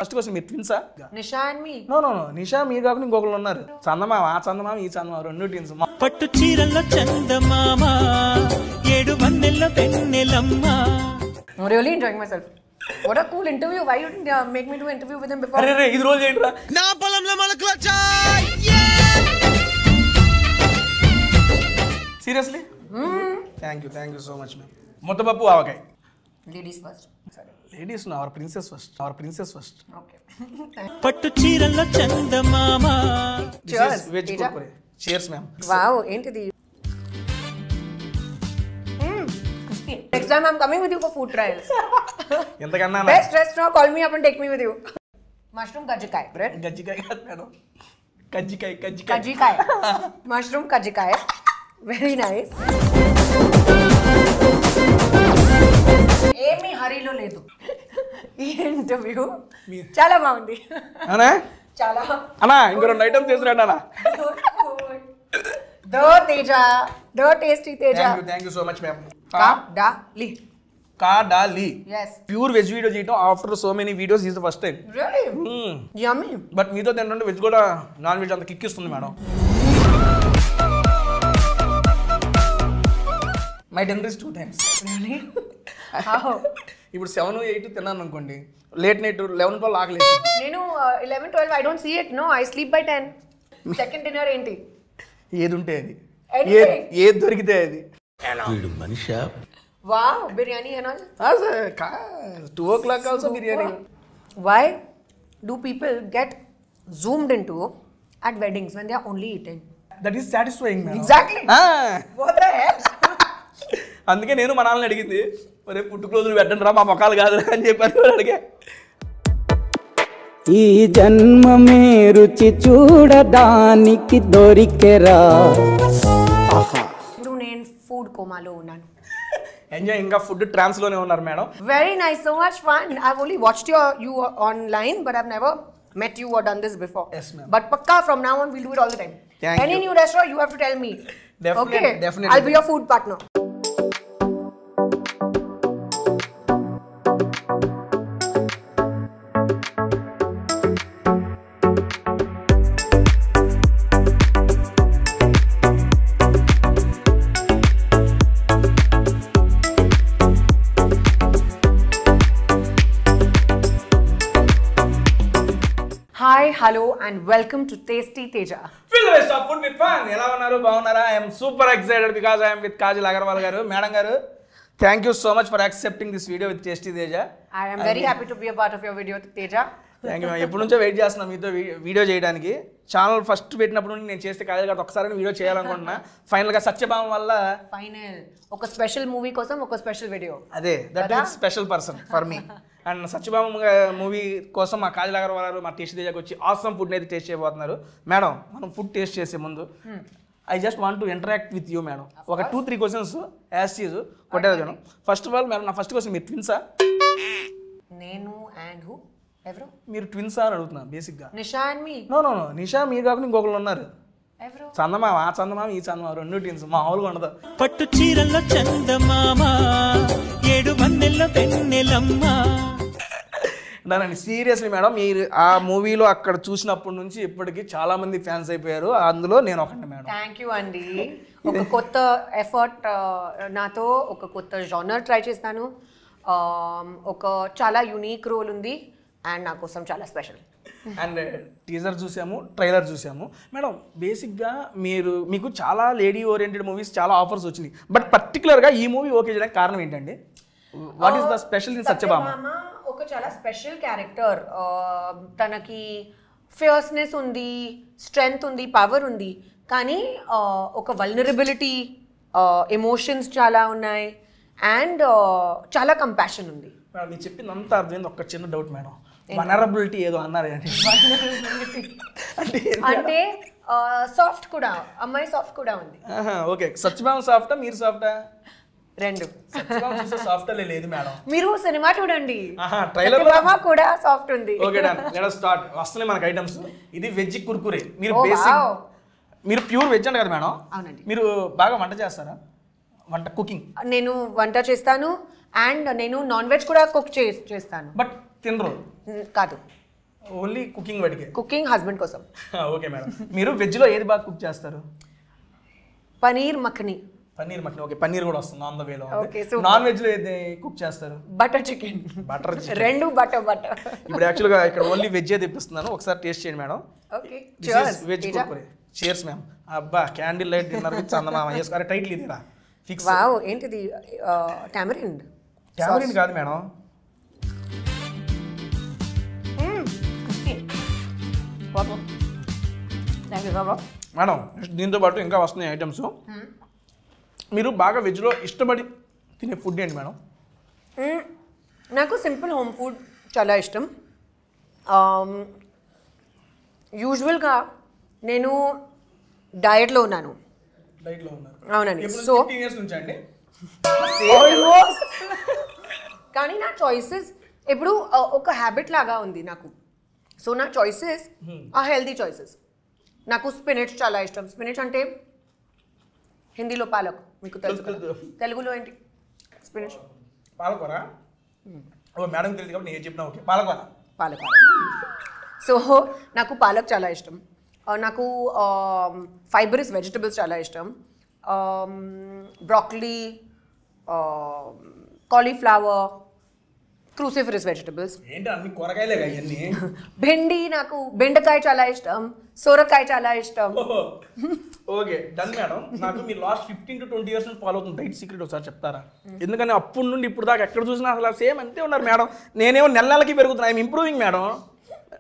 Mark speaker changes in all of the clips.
Speaker 1: First question మీరు ట్విన్సా?
Speaker 2: Nisha and me.
Speaker 1: No no no, Nisha మీరు కాకుండా ఇంకొకరు ఉన్నారు. చందమామ, ఆ చందమామ ఈ చందమామ, రెండు ట్విన్స్.
Speaker 3: పట్టు చీరల్లో చందమామ, ఏడు వన్నెల్ల వెన్నెలమ్మ.
Speaker 2: I'm really enjoying myself. What a cool interview. Why you didn't make me do an interview with him before?
Speaker 1: అరే ఇది రోజు ఏంట్రా?
Speaker 3: నా పొలంలో మొలకలొచ్చా.
Speaker 1: Seriously? Thank you so much ma'am. ముద్దపప్పు ఆవకాయ.
Speaker 2: Ladies first.
Speaker 1: Ladies our princess first.
Speaker 2: Okay.
Speaker 3: పట్టు చీరల్లో చందమామ.
Speaker 2: Cheers.
Speaker 1: Veg Kurkure. Cheers ma'am.
Speaker 2: Wow, ఏంటిది? Next time I'm coming with you for food trials.
Speaker 1: ఎంతకన్నా
Speaker 2: Best restaurant, call me up and take me with you. Mushroom kajjikai, bread.
Speaker 1: గజ్జికాయ కాదు madam, కజ్జికాయ.
Speaker 2: Kajjikai. Mushroom kajjikai. Very nice. ఏమీ హరీలో లేదు ఈ interview. చాలా బాగుంది.
Speaker 1: అనా
Speaker 2: చాలా
Speaker 1: అన్నా ఇంకో 2 ఐటమ్స్ తీసుకురండి అన్నా.
Speaker 2: దో తేజ, దో tasty Teja.
Speaker 1: Thank you so much ma'am.
Speaker 2: కాడాలి. Yes.
Speaker 1: ప్యూర్ వెజ్ వీడియో చేయడం after so many videos is the first time.
Speaker 2: Really? Yummy.
Speaker 1: But మీతో తింటుంటే వెజ్ కూడా నాన్ వెజ్ అంత కిక్ ఇస్తుంది madam. My dinner is 2 times.
Speaker 2: Really? How?
Speaker 1: ఇప్పుడు 7, 8 తిన్నాను అనుకోండి, లేట్ నైట్ 11, 12 ఆకలి.
Speaker 2: నేను 11, 12 I don't see it. No, I sleep by 10. Second dinner ఏంటి?
Speaker 1: ఏది ఉంటే అది,
Speaker 2: Anything.
Speaker 1: ఏది దొరికితే అది.
Speaker 3: వీడు Manisha.
Speaker 2: Wow, biryani and all.
Speaker 1: 2 o'clock also biryani.
Speaker 2: Why do people get zoomed into at weddings when they are only eating?
Speaker 1: That is satisfying man.
Speaker 2: Exactly. What the hell?
Speaker 1: అందుకే నేను మా నాన్నని అడిగింది, ఒరే పుట్టుకు రోజులు పెట్టండి రా, మా మొక్కలు కాదు అని చెప్పాను. అడిగే
Speaker 4: ఈ జన్మమే రుచి చూడడానికి దొరికెరా.
Speaker 2: ఇప్పుడు నేను ఫుడ్ కోమాలో ఉన్నాను.
Speaker 1: ఎంజాయ్. ఇంకా ఫుడ్ ట్రాన్స్ లోనే ఉన్నారు madam.
Speaker 2: Very nice, so much fun. I've only watched you online, but I've never met you or done this before.
Speaker 1: Yes, ma'am.
Speaker 2: But pakka from now on we'll do it all the time.
Speaker 1: Thank
Speaker 2: Any
Speaker 1: you.
Speaker 2: new restaurant you have to tell me.
Speaker 1: Definitely,
Speaker 2: Okay.
Speaker 1: definitely.
Speaker 2: I'll be your food partner. Hi, hello and welcome to Tasty Teja.
Speaker 1: Feel the best of food with fun. ఎలా ఉన్నారు? బాగున్నారా? I am super excited because I am with Kajal Agarwal garu. Madam garu, thank you so much for accepting this video with Tasty Teja.
Speaker 2: I am very happy to be a part of your video, Teja.
Speaker 1: Thank you. ఎప్పటి నుంచో wait చేస్తున్నా మీతో video చేయడానికి. Channel first పెట్టినప్పుడు నేను చేస్తే కాజల్ గారు ఒకసారి వీడియో చేయాలనుకుంటున్నా. ఫైనల్గా సత్యభామ వల్ల
Speaker 2: ఒక స్పెషల్ మూవీ కోసం ఒక స్పెషల్ వీడియో.
Speaker 1: అదే that is special person for me. And Satyabhama movie కోసం మా కాజల్ అగర్వాల్ గారు మా టేస్ట్ దేజాకి వచ్చి ఆసమ్ ఫుడ్ని అయితే టేస్ట్ చేయబోతున్నారు. మేడం మనం ఫుడ్ టేస్ట్ చేసే ముందు I just want to interact with you madam. ఒక 2-3 క్వశ్చన్స్ యాజ్ చీజ్ కొట్టేది madam. First of all madam, నా ఫస్ట్ క్వశ్చన్, మీరు ట్విన్సా?
Speaker 2: నేను అండ్ హూ? ఎవరు?
Speaker 1: మీరు ట్విన్సా అని అడుగుతున్నా బేసిక్గా.
Speaker 2: Nisha and me.
Speaker 1: No no no, Nisha మీరు కాకుండా ఇంకొకరు ఉన్నారు.
Speaker 2: ఎవరు?
Speaker 1: చందమామ, ఆ చందమామ ఈ చందమామ, రెండు ట్విన్స్. మామూలుగా ఉండదు.
Speaker 3: పట్టు చీరల్లో చందమామ, ఏడు వన్నెల్ల వెన్నెలమ్మ.
Speaker 1: దాని సీరియస్లీ మేడం, మీరు ఆ మూవీలో అక్కడ చూసినప్పటి నుంచి ఇప్పటికి చాలా మంది ఫ్యాన్స్ అయిపోయారు. అందులో నేను ఒకటి మేడం.
Speaker 2: థ్యాంక్ యూ అండి. ఒక కొత్త ఎఫర్ట్ నాతో, ఒక కొత్త జానర్ ట్రై చేస్తాను. ఒక చాలా యూనిక్ రోల్ ఉంది అండ్ నా కోసం చాలా స్పెషల్.
Speaker 1: అండ్ టీజర్ చూసాము, ట్రైలర్ చూసాము మేడం. బేసిక్గా మీకు చాలా లేడీ ఓరియంటెడ్ మూవీస్ చాలా ఆఫర్స్ వచ్చినాయి, బట్ పర్టికులర్గా ఈ మూవీ ఓకే చేయడానికి కారణం ఏంటండి? What is the special in Satyabhama?
Speaker 2: ఒక చాలా స్పెషల్ క్యారెక్టర్. తనకి ఫియర్స్నెస్ ఉంది, స్ట్రెంగ్త్ ఉంది, పవర్ ఉంది, కానీ ఒక వల్నరబిలిటీ, ఎమోషన్స్ చాలా ఉన్నాయి అండ్ చాలా కంపాషన్ ఉంది.
Speaker 1: మేడం మీరు చెప్పిందంతా అర్థమైంది. ఒక చిన్న డౌట్ మేడం, వనరబిలిటీ ఏదో అన్నారు
Speaker 2: అంటే సాఫ్ట్ కూడా, అమ్మాయి సాఫ్ట్ కూడా ఉంది.
Speaker 1: ఓకే, సత్యభామ సాఫ్టా మీరు సాఫ్టా?
Speaker 2: రెండు.
Speaker 1: సాఫ్ట్ లేదు మేడం,
Speaker 2: మీరు సినిమా చూడండి,
Speaker 1: ట్రైలర్
Speaker 2: కూడా సాఫ్ట్ ఉంది.
Speaker 1: Okay done, let us start. వస్తున్నాయి మనకి ఐటమ్స్. ఇది వెజ్ కుర్కురే. మీరు బేసిక్, మీరు ప్యూర్ వెజ్ అంట కదా మేడం?
Speaker 2: అవునండి.
Speaker 1: మీరు బాగా వంట చేస్తారా? వంట, కుకింగ్?
Speaker 2: నేను వంట చేస్తాను అండ్ నేను నాన్ వెజ్ కూడా కుక్ చేస్తాను.
Speaker 1: బట్ తినరు?
Speaker 2: కాదు,
Speaker 1: ఓన్లీ కుకింగ్ వాటికే.
Speaker 2: కుకింగ్ హస్బెండ్ కోసం.
Speaker 1: Okay madam. మీరు వెజ్లో ఏది బాగా కుక్ చేస్తారు?
Speaker 2: పనీర్ మఖని.
Speaker 1: పన్నీర్ మటన్. ఓకే, పన్నీర్ కూడా వస్తుంది ఆన్ ద వేలో.
Speaker 2: Okay, super.
Speaker 1: నాన్ వెజ్లో ఏది కుక్ చేస్తారు?
Speaker 2: Butter chicken.
Speaker 1: Butter chicken.
Speaker 2: రెండు బటర్.
Speaker 1: ఇప్పుడు యాక్చువల్గా ఇక్కడ ఓన్లీ వెజ్ తెప్పిస్తున్నాను, ఒకసారి టేస్ట్ చేయండి madam.
Speaker 2: Okay
Speaker 1: veg Kurkure. Chairs ma'am. అబ్బా, క్యాండిల్ లైట్ డిన్నర్ విత్ చందమామ చేసుకో. టైటిల్ ఇదేరా ఫిక్స్.
Speaker 2: వావ్, ఏంటిది? టామరిన్.
Speaker 1: టామరిన్ కాదు మేడం. మేడం దీంతో పాటు ఇంకా వస్తున్నాయి ఐటమ్స్. మీరు బాగా వెజ్లో ఇష్టపడి తినే ఫుడ్ ఏంటి మేడం?
Speaker 2: నాకు సింపుల్ హోమ్ ఫుడ్ చాలా ఇష్టం. యూజువల్గా నేను డయట్లో ఉన్నాను.
Speaker 1: డైట్లో ఉన్నారు.
Speaker 2: అవునండి.
Speaker 1: ఎప్పుడు
Speaker 2: సో
Speaker 1: 15 years నుంచి అండి?
Speaker 2: ఆల్మోస్ట్. కానీ నా చాయిసెస్ ఇప్పుడు ఒక హ్యాబిట్ లాగా ఉంది నాకు. సో నా చాయిసెస్ ఆ హెల్తీ చాయిసెస్. నాకు స్పినచ్ చాలా ఇష్టం. స్పినచ్ అంటే హిందీలో పాలక్, మీకు తెలుసు కదా. తెలుగులో ఏంటి స్పినచ్?
Speaker 1: పాలకూర. ఓ మేడం తెలియదు కాబట్టి నేను చెప్పిన. ఓకే, పాలకూర.
Speaker 2: పాలక్. సో నాకు పాలక్ చాలా ఇష్టం. నాకు ఫైబరస్ వెజిటబుల్స్ చాలా ఇష్టం. Broccoli, cauliflower, cruciferous vegetables.
Speaker 1: ఏంటి అన్ని కూరగాయలే అవన్నీ?
Speaker 2: బెండి, నాకు బెండకాయ చాలా ఇష్టం. సొరకాయ చాలా ఇష్టం.
Speaker 1: Okay, done madam. నాకు మీరు లాస్ట్ 15 to 20 years నుంచి ఫాలో అవుతుంది డైట్ సీక్రెట్ ఒకసారి చెప్తారా? ఎందుకని అప్పటి నుండి ఇప్పుడు దాకా ఎక్కడ చూసినా అసలు సేమ్ అంతే ఉన్నారు మేడం. నేనేమో నెలకి పెరుగుతున్నా. I'm improving madam.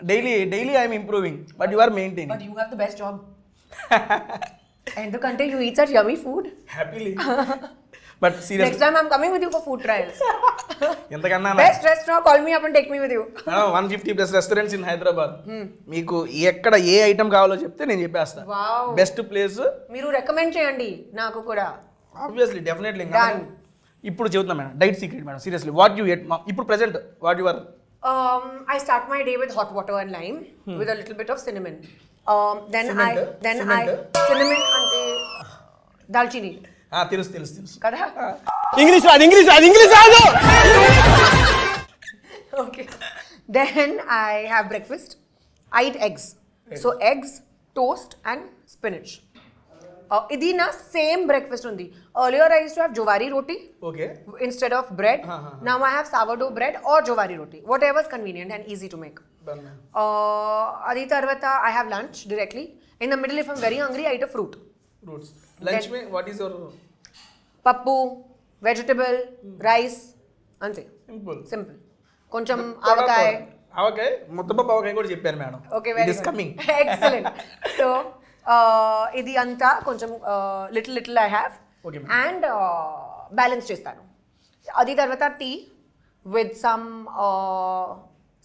Speaker 1: Daily I'm improving, but you are maintaining.
Speaker 2: But you have the best job. ఎందుకంటే you eat such yummy food.
Speaker 1: Happily. But serious,
Speaker 2: next time I'm coming with you for food trials.
Speaker 1: ఎంతకన్నా
Speaker 2: best restaurant, call me up and take me with you.
Speaker 1: 150+ restaurants in Hyderabad. మీకు ఎక్కడ ఏ item కావాలో చెప్తే నేను చెప్పేస్తాను.
Speaker 2: Wow,
Speaker 1: best place
Speaker 2: మీరు recommend చేయండి నాకు కూడా.
Speaker 1: Obviously, definitely. ఇప్పుడు చెబుతున్నా madam diet secret madam. Seriously, what you ate ఇప్పుడు present what your?
Speaker 2: I start my day with hot water and lime with a little bit of cinnamon. Then
Speaker 1: Cement?
Speaker 2: I cinnamon ante dalchini.
Speaker 1: తెలుసు
Speaker 2: Kada?
Speaker 3: English రాదు.
Speaker 2: Okay. Then I have breakfast. I eat eggs. So eggs, toast and spinach. Idi na same breakfast undi. Earlier I used to have jowari roti.
Speaker 1: Okay.
Speaker 2: Instead of bread. Now I have sourdough bread or jowari roti. Whatever is convenient and easy to make. Adi tarvata I have lunch directly. In the middle, if I'm very hungry, I eat a fruit.
Speaker 1: Fruits. Lunch mein what is your?
Speaker 2: Pappu, vegetable, rice. Ante. Simple. Koncham avakaay.
Speaker 1: Avakaya, ముద్దపప్పు అవకాయ కూడా చెప్పారు madam.
Speaker 2: Okay, very
Speaker 1: good.
Speaker 2: coming. Excellent. So, ఇది అంతా కొంచెం little I have.
Speaker 1: Okay, ma'am.
Speaker 2: And balance చేస్తాను. అది తర్వాత tea with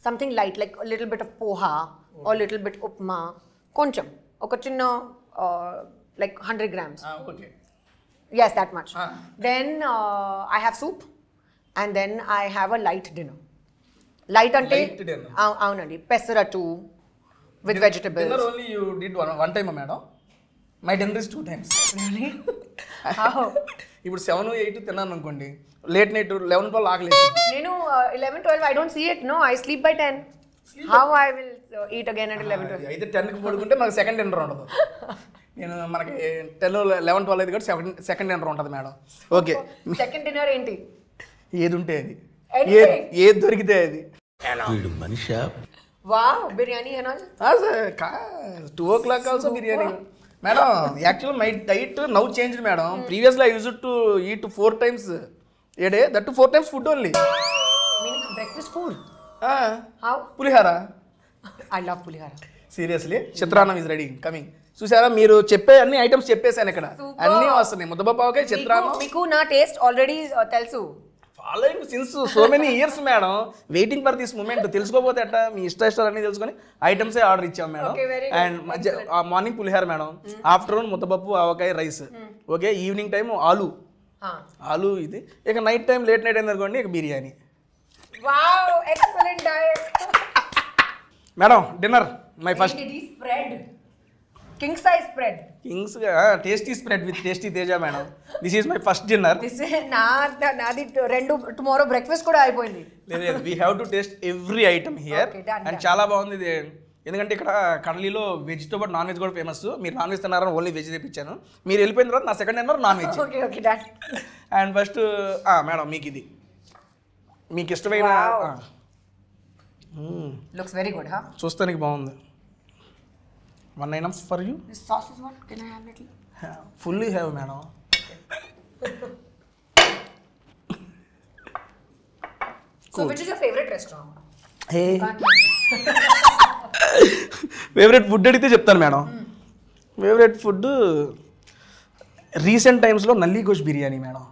Speaker 2: something light like a little bit of poha or little bit upma. కొంచెం ఒక చిన్న like 100 grams.
Speaker 1: Okay.
Speaker 2: Yes, that much. Then I have soup and then I have a light dinner. Light ante
Speaker 1: Light dinner.
Speaker 2: అవునండి, pesarattu with vegetables.
Speaker 1: Dinner only you did one time madam. My dinner is 2 times.
Speaker 2: Really? How?
Speaker 1: ఇప్పుడు 7, 8 తిన్నాను అనుకోండి, late night 11, 12 ఆకలి.
Speaker 2: నేను 11, 12 I don't see it. No, I sleep by 10. How I will eat again at 11, 12?
Speaker 1: అయితే 10కి పడుకుంటే మనకు second dinner ఉండదు. నేను మనకి 10, 11, 12 అయితే కూడా సెకండ్ డిన్నర్ ఉంటుంది మేడం. ఓకే,
Speaker 2: సెకండ్ డిన్నర్ ఏంటి?
Speaker 1: ఏది ఉంటే అది,
Speaker 2: Anything.
Speaker 1: ఏది దొరికితే అది.
Speaker 3: వీడు Manisha?
Speaker 2: Wow, biryani and all.
Speaker 1: 2 o'clock also biryani madam. Actual my diet now changed madam. Previously I used to eat 4 times a day, that too 4 times food only.
Speaker 2: Meaning breakfast food.
Speaker 1: Ah,
Speaker 2: How?
Speaker 1: Pulihora.
Speaker 2: I love pulihara.
Speaker 1: Seriously, చిత్రాన్నం is ready coming. చూసారా, మీరు చెప్పే అన్ని items చెప్పేశాను ఇక్కడ. అన్నీ వస్తున్నాయి. ముద్దపప్పు, చిత్రాన్నం.
Speaker 2: మీకు నా టేస్ట్ ఆల్రెడీ తెలుసు.
Speaker 1: Following since so many years madam. Waiting for this moment. తెలుసుకోపోతే అట్ట మీ ఇష్టాలు అన్ని తెలుసుకొని ఐటమ్సే ఆర్డర్ ఇచ్చాం madam.
Speaker 2: Okay, very good.
Speaker 1: And morning పులిహార మేడం, ఆఫ్టర్నూన్ ముద్దపప్పు, ఆవకాయ, రైస్. ఓకే, ఈవినింగ్ టైం ఆలు ఇది. ఇక నైట్ టైం లేట్ నైట్ అయింది అనుకోండి, ఇక biryani.
Speaker 2: Wow, excellent diet.
Speaker 1: Madam dinner my first.
Speaker 2: It is spread. king size spread.
Speaker 1: Kings tasty spread with tasty Teja madam. This is my first dinner.
Speaker 2: This is నాది రెండు tomorrow breakfast కూడా అయిపోయింది.
Speaker 1: లేదు we have to taste every item here.
Speaker 2: Okay, done,
Speaker 1: and చాలా బాగుంది ఇది. ఎందుకంటే ఇక్కడ కర్లీలో వెజ్తో పాటు నాన్ వెజ్ కూడా ఫేమస్. మీరు నాన్ వెజ్ తిన్నారని ఓన్లీ వెజ్ తెప్పించాను. మీరు వెళ్ళిపోయిన తర్వాత నా second dinner non veg.
Speaker 2: Okay done.
Speaker 1: And first madam మీకు ఇది మీకు ఇష్టమైన
Speaker 2: లుక్స్ వెరీ గుడ్.
Speaker 1: చూస్తానికి బాగుంది. 1 items for you.
Speaker 2: This sauce is what? Can I have little?
Speaker 1: Fully have madam.
Speaker 2: So which is your favorite restaurant?
Speaker 1: Favourite food అడిగితే చెప్తాను madam. Favourite food recent టైమ్స్లో nalli gosht biryani madam.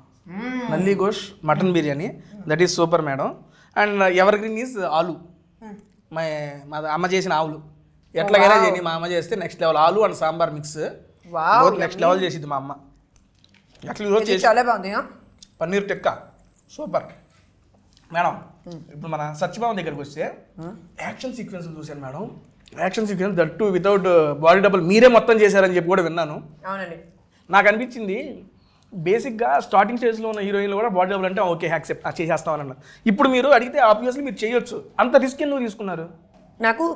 Speaker 1: Nalli gosht mutton biryani that is super madam. And evergreen is ఆలు. మా అమ్మ చేసిన ఆవులు ఎట్లాగైనా చేయని మా అమ్మ చేస్తే నెక్స్ట్ లెవెల్. ఆలు and sambar mix next level చేసిద్ది మా అమ్మ. అట్లా ఈరోజు చేసి
Speaker 2: చాలా బాగుంది.
Speaker 1: Paneer tikka super madam. ఇప్పుడు మన సత్యభామ దగ్గరికి వస్తే యాక్షన్ సీక్వెన్స్ చూశాను madam. Action sequence that too without body double మీరే మొత్తం చేశారని చెప్పి కూడా విన్నాను.
Speaker 2: అవునండి.
Speaker 1: నాకు అనిపించింది బేసిక్గా స్టార్టింగ్ స్టేజ్లో ఉన్న హీరోయిన్లు కూడా బాడీ డబుల్ అంటే ఓకే యాక్సెప్ట్ చేసేస్తామని అన్నారు. ఇప్పుడు మీరు అడిగితే ఆబ్వియస్లీ మీరు చేయొచ్చు. అంత రిస్క్ ఎందుకు తీసుకున్నారు?
Speaker 2: నాకు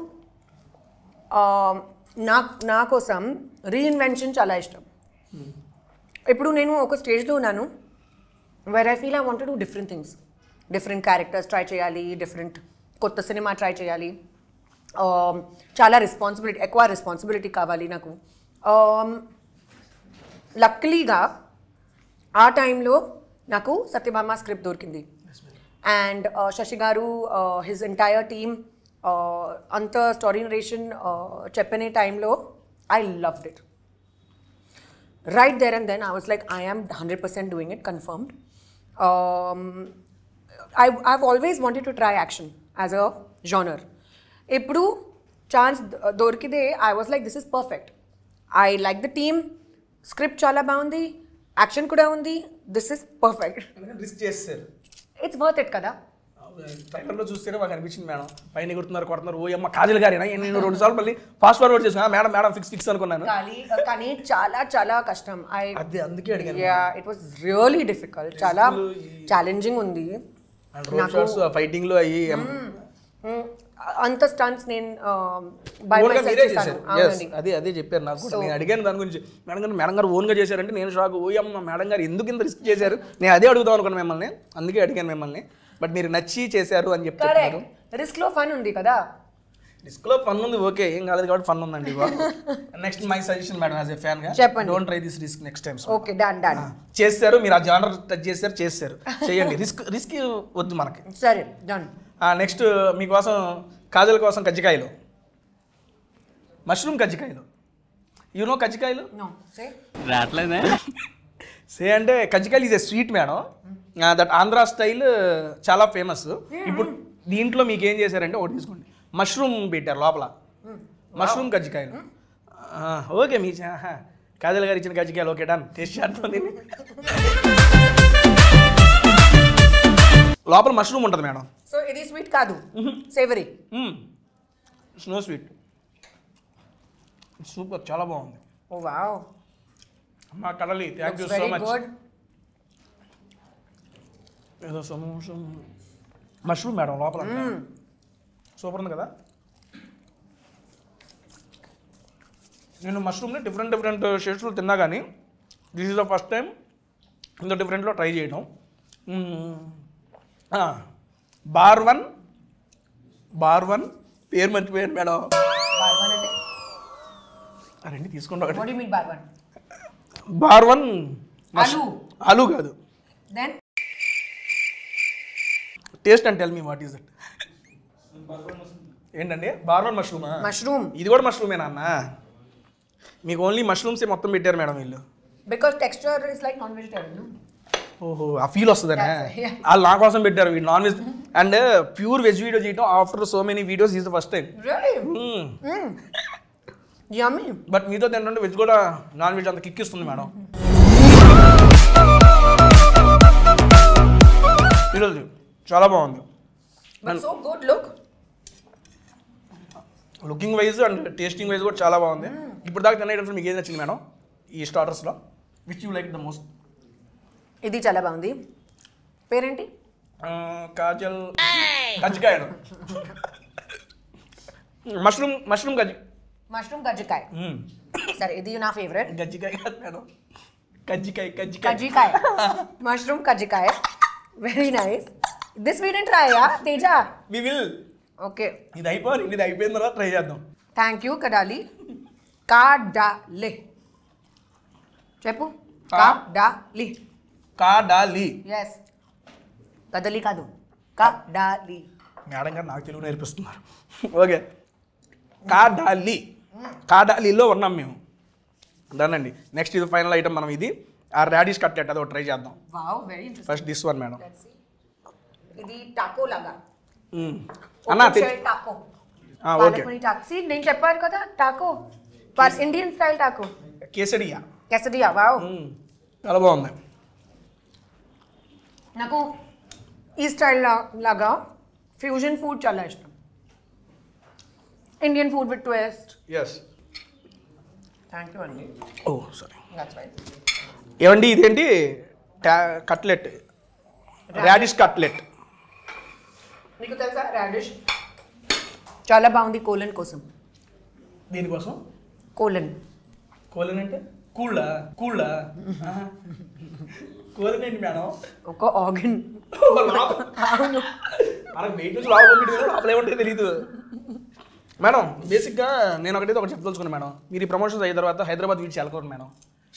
Speaker 2: నా కోసం రీఇన్వెన్షన్ చాలా ఇష్టం. ఇప్పుడు నేను ఒక స్టేజ్లో ఉన్నాను where I feel I want to do different things. Different characters try చేయాలి, డిఫరెంట్ కొత్త సినిమా ట్రై చేయాలి. చాలా ఎక్కువ రెస్పాన్సిబిలిటీ కావాలి నాకు. లక్కలీగా ఆ టైంలో నాకు సత్యభామ స్క్రిప్ట్ దొరికింది. అండ్ శశి గారు హిజ్ ఎంటైర్ టీమ్ అంత స్టోరీ నరేషన్ చెప్పిన టైంలో I loved it. Right there and then I was like I am 100% doing it confirmed. I've always wanted to try action as a genre. Ippudu chance dorkide I was like this is perfect. I like the team, script chala baagundi, action kuda undi, this is perfect.
Speaker 1: Risk చేస్తారు.
Speaker 2: It's worth it kada.
Speaker 1: ట్రైలర్లో చూస్తేనే మాకు అనిపించింది madam. పైన కొడుతున్నారు ఓ అమ్మ కాజల్ గారేనా. నేను 2 సార్లు మళ్ళీ ఫాస్ట్ ఫార్వర్డ్ చేసిన మేడం ఫిక్స్ అనుకున్నాను.
Speaker 2: కానీ చాలా కష్టం.
Speaker 1: అదే అందుకే అడిగాను.
Speaker 2: It was really difficult. చాలా ఛాలెంజింగ్ ఉంది.
Speaker 1: ఫైటింగ్ లో అయ్యి
Speaker 2: అంత స్టంట్స్ నేను
Speaker 1: అదే చెప్పారు నాకు కూడా. నేను అడిగాను దాని గురించి. మేడం గారు ఓన్ గా చేశారంటే నేను షాక్. ఓ అమ్మ మేడం గారు ఎందుకు ఇంత రిస్క్ చేశారు, నేను అదే అడుగుదాం అనుకున్నాను మిమ్మల్ని. అందుకే అడిగాను మిమ్మల్ని. బట్ మీరు నచ్చి చేశారు అని చెప్తారు.
Speaker 2: రిస్క్ లో ఫన్ ఉంది కదా.
Speaker 1: రిస్క్ లో ఫన్ ఉంది ఓకే, ఏం కాలేదు కాబట్టి ఫన్ ఉందండి. Next my suggestion madam as a fan గా
Speaker 2: చెప్పండి.
Speaker 1: Don't try this risk next time.
Speaker 2: Okay done.
Speaker 1: చేస్తారు మీరు ఆ జానర్ టచ్ చేశారు చేయండి. రిస్క్ వద్దు మనకి.
Speaker 2: సరే డన్.
Speaker 1: నెక్స్ట్ మీకోసం కాజల్ కోసం కజ్జికాయలు, మష్రూమ్ కజ్జికాయలు. యు నో కజ్జికాయలు?
Speaker 3: రాట్లేదే.
Speaker 1: సే అంటే కజ్జికాయలు is a sweet madam. That Andhra style చాలా ఫేమస్. ఇప్పుడు దీంట్లో మీకు ఏం చేశారంటే ఒకటి తీసుకోండి, మష్రూమ్ పెట్టారు లోపల. మష్రూమ్ కజ్జికాయలు ఓకే. మీ కాజల్ గారు ఇచ్చిన కజ్జికాయలు ఓకే డన్. టేస్ట్ చేస్తాం దీన్ని. లోపల మష్రూమ్ ఉంటుంది మేడం.
Speaker 2: సో ఇది స్వీట్ కాదు, సేవరీ.
Speaker 1: Snow sweet. సూపర్, చాలా బాగుంది.
Speaker 2: ఓ వావ్.
Speaker 1: అమ్మా కడలి థ్యాంక్ యూ సో మచ్. ఏదో సమోసం మష్రూమ్ మేడం లోపల సూపర్ ఉంది కదా. నేను మష్రూమ్ని డిఫరెంట్ షేడ్స్లో తిన్నా కానీ this is the first time ఇంత డిఫరెంట్లో ట్రై చేయడం. బార్ వన్ పేరు మర్చిపోయాను మేడం. రండి తీసుకుంటా. బార్ వన్ ఆలు కాదు. Taste and tell me what is that. ఏంటండి బార్వన్ మష్రూమ్? ఇది కూడా మష్రూమేనా అన్న? మీకు ఓన్లీ మష్రూమ్సే మొత్తం పెట్టారు మేడం వీళ్ళు.
Speaker 2: Because texture is like non vegetarian.
Speaker 1: ఓహో ఆ ఫీల్ వస్తుందనే వాళ్ళు నా కోసం పెట్టారు. వీళ్ళు non veg and pure veg video చేయడం after so many videos is the first time.
Speaker 2: Yummy.
Speaker 1: But మీతో తింటుంటే వెజ్ కూడా నాన్ వెజ్ అంత కిక్ ఇస్తుంది మేడం. ఈరోజు చాలా బాగుంది.
Speaker 2: So good look.
Speaker 1: Looking wise and tasting wise కూడా చాలా బాగుంది. ఇప్పుడు దాకా తిన్న ఐటమ్స్ మీకు ఏది నచ్చింది మేడం ఈ స్టార్టర్స్లో? Which you like the most?
Speaker 2: ఇది చాలా బాగుంది. పేరేంటి?
Speaker 1: కాజల్ కజ్జికాయ. మష్రూమ్
Speaker 2: కజ్జికాయ. సరే, ఇది నా ఫేవరెట్.
Speaker 1: గజ్జికాయ కాదు మేడం, కజ్జికాయ.
Speaker 2: కజ్జికాయ. మష్రూమ్ కజ్జికాయ. Very nice. This we didn't try Teja.
Speaker 1: We will.
Speaker 2: Okay,
Speaker 1: ఇది అయిపోయిన తర్వాత ట్రై చేద్దాం.
Speaker 2: Thank you కడాలి. కాడాలి చెప్పు. కాడాలి.
Speaker 1: కాడాలి.
Speaker 2: ఎస్, కదలి కాదు, కాడాలి.
Speaker 1: మేడం గారు నాకు తెలుగు నేర్పిస్తున్నారు. ఓకే, కాడాలిలో ఉన్నాం మేము. దానండి నెక్స్ట్ ఇది ఫైనల్ ఐటమ్. మనం ఇది ఆ రాడిష్ కట్లెట్ అది ట్రై చేద్దాం.
Speaker 2: Wow, very interesting.
Speaker 1: First this one madam.
Speaker 2: ఇది టాకో లాగా.
Speaker 1: అన్నా
Speaker 2: టాకో.
Speaker 1: ఓకే,
Speaker 2: టాక్సీ నేను చెప్పాను కదా, Taco Indian style Taco.
Speaker 1: కేసడియా.
Speaker 2: Wow,
Speaker 1: చాలా బాగుంది.
Speaker 2: నాకు ఈ స్టైల్ లాగా ఫ్యూజన్ ఫుడ్ చాలా ఇష్టం. Indian food with twist.
Speaker 1: Yes.
Speaker 2: Thank you అండి.
Speaker 1: Oh sorry. ఏమండి ఇదేంటి కట్లెట్, రాడిష్ కట్లెట్.
Speaker 2: నీకు తెలుసా రాడిష్ చాలా బాగుంది కోలన్ కోసం.
Speaker 1: దీనికోసం
Speaker 2: కోలన్
Speaker 1: అంటే కూళ్ళా కోలన్ ఏంటి మేడం?
Speaker 2: ఒక ఆర్గన్.
Speaker 1: మనకు వెయిట్ నుంచి లోపల ఏముంటే తెలీదు మేడం. బేసిక్గా నేను ఒకటి చెప్పదలుచుకున్నాను మేడం. మీరు ఈ ప్రమోషన్స్ అయిన తర్వాత హైదరాబాద్ వీచి వెళ్ళకూడదు madam.